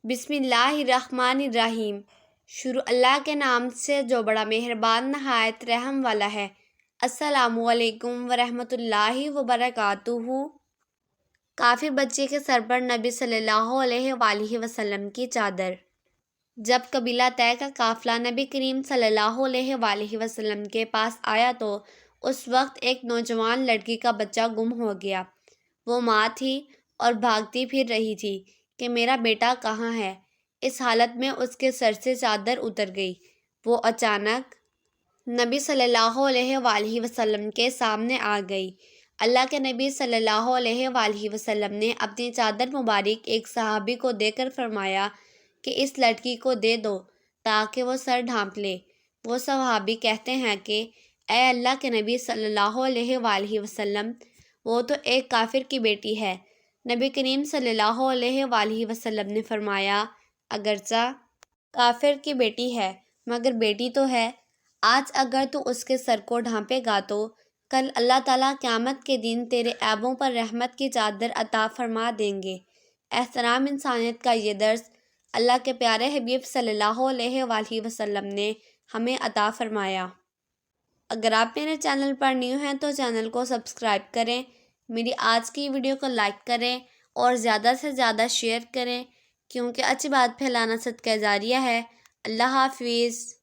بسم اللہ الرحمن الرحیم۔ شروع اللہ کے نام سے جو بڑا مہربان نہایت رحم والا ہے۔ السلام علیکم ورحمۃ اللہ وبرکاتہ۔ کافر بچے کے سر پر نبی صلی اللہ علیہ وآلہ وسلم کی چادر۔ جب قبیلہ طے کا قافلہ نبی کریم صلی اللہ علیہ وآلہ وسلم کے پاس آیا تو اس وقت ایک نوجوان لڑکی کا بچہ گم ہو گیا۔ وہ ماں تھی اور بھاگتی پھر رہی تھی کہ میرا بیٹا کہاں ہے۔ اس حالت میں اس کے سر سے چادر اتر گئی۔ وہ اچانک نبی صلی اللہ علیہ وآلہ وسلم کے سامنے آ گئی۔ اللہ کے نبی صلی اللہ علیہ وآلہ وسلم نے اپنی چادر مبارک ایک صحابی کو دے کر فرمایا کہ اس لڑکی کو دے دو تاکہ وہ سر ڈھانپ لے۔ وہ صحابی کہتے ہیں کہ اے اللہ کے نبی صلی اللہ علیہ وآلہ وسلم، وہ تو ایک کافر کی بیٹی ہے۔ نبی کریم صلی اللہ علیہ وآلہ وسلم نے فرمایا اگرچہ کافر کی بیٹی ہے مگر بیٹی تو ہے۔ آج اگر تو اس کے سر کو ڈھانپے گا تو کل اللہ تعالیٰ قیامت کے دن تیرے عیبوں پر رحمت کی چادر عطا فرما دیں گے۔ احترام انسانیت کا یہ درس اللہ کے پیارے حبیب صلی اللہ علیہ وآلہ وسلم نے ہمیں عطا فرمایا۔ اگر آپ میرے چینل پر نیو ہیں تو چینل کو سبسکرائب کریں، میری آج کی ویڈیو کو لائک کریں اور زیادہ سے زیادہ شیئر کریں کیونکہ اچھی بات پھیلانا صدقہ جاریہ ہے۔ اللہ حافظ۔